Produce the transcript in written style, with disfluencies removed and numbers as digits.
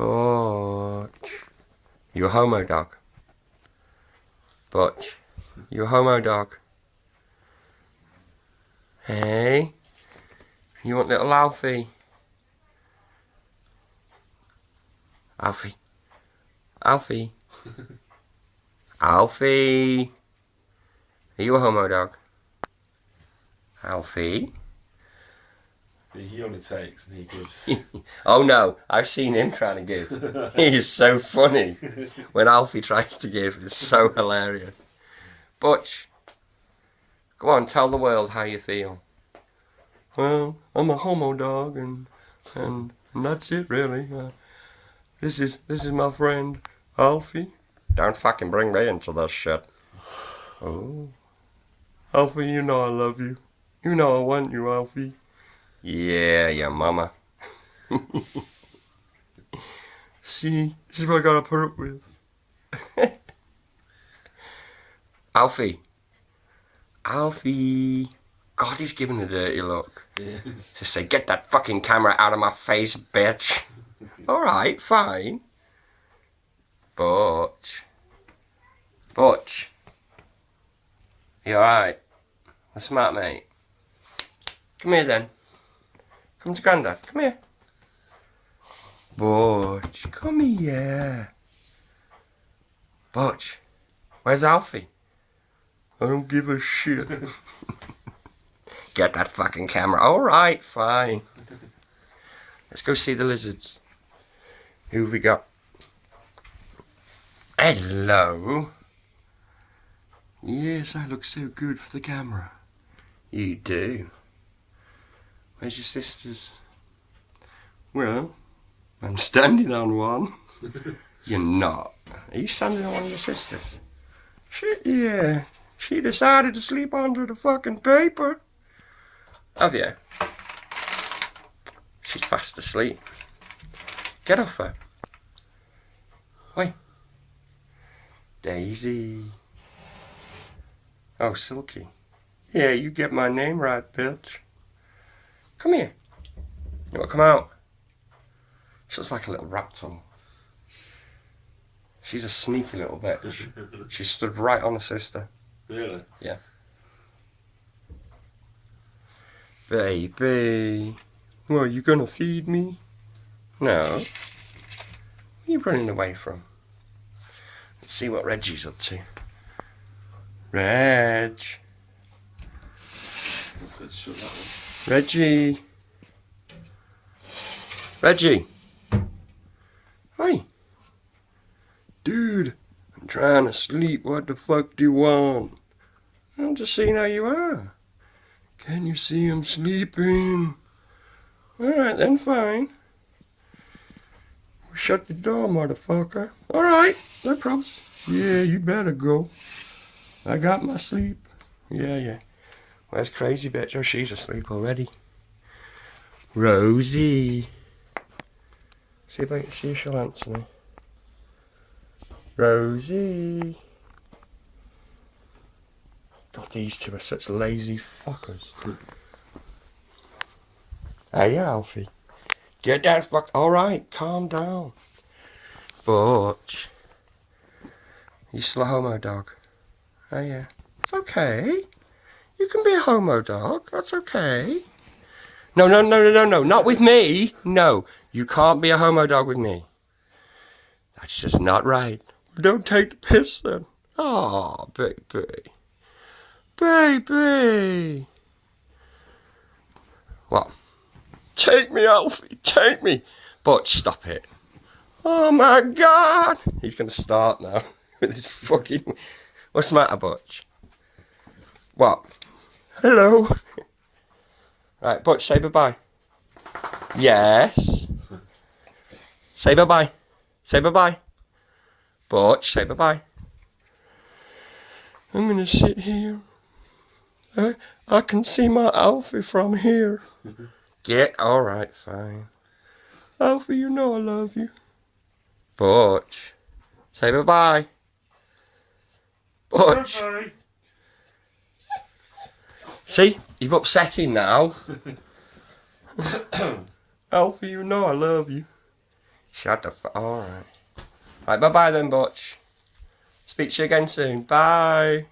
Butch. You a homo dog? Butch. You a homo dog? Hey? You want little Alfie? Alfie. Alfie. Alfie. Are you a homo dog? Alfie? He only takes and he gives. Oh no, I've seen him trying to give. He is so funny. When Alfie tries to give, it's so hilarious. Butch, go on, tell the world how you feel. Well, I'm a homo dog and that's it really. This is my friend Alfie. Don't fucking bring me into this shit. Oh. Alfie, you know I love you. You know I want you, Alfie. Yeah, your mama. See, this is what I gotta put up with. Alfie. Alfie. God, he's giving a dirty look. Yes. To say, get that fucking camera out of my face, bitch. Alright, fine. Butch. Butch. You alright? What's the matter, mate? Come here then. Come to Grandad. Come here. Butch, come here. Butch, where's Alfie? I don't give a shit. Get that fucking camera. Alright, fine. Let's go see the lizards. Who have we got? Hello. Yes, I look so good for the camera. You do. Where's your sisters? Well, I'm standing on one. You're not. Are you standing on one of your sisters? Shit, yeah. She decided to sleep under the fucking paper. Have you? She's fast asleep. Get off her. Wait. Daisy. Oh, Silky. Yeah, you get my name right, bitch. Come here. You want to come out? She looks like a little raptor. She's a sneaky little bitch. She stood right on her sister. Really? Yeah. Baby. Well, you gonna feed me? No. Where are you running away from? Let's see what Reggie's up to. Reg. Let's shut that one. Reggie. Reggie. Hey. Dude, I'm trying to sleep. What the fuck do you want? I'm just seeing how you are. Can you see I'm sleeping? Alright then, fine. Shut the door, motherfucker. Alright, no problems. Yeah, you better go. I got my sleep. Yeah. Where's Crazy Bitch? Oh, she's asleep already. Rosie. See if I can see if she'll answer me. Rosie. God, these two are such lazy fuckers. Hey, Alfie. Get that fuck. Alright, calm down. Butch. You still a homo dog? Oh, yeah. It's okay. You can be a homo dog. That's okay. No. Not with me. No. You can't be a homo dog with me. That's just not right. Don't take the piss then. Oh, baby. Baby. Well, take me, Alfie. Take me. Butch, stop it. Oh, my God. He's going to start now with his fucking... What's the matter, Butch? What? Hello. Right, Butch, say bye-bye. Yes. Say bye-bye. Say bye-bye. Butch, say bye-bye. I'm gonna sit here. I can see my Alfie from here. Get, alright, fine. Alfie, you know I love you. Butch, say bye-bye. Butch. Bye-bye. See, you've upset him now. Alfie, you know I love you. Shut the Alright. Right, bye bye then, Butch. Speak to you again soon. Bye.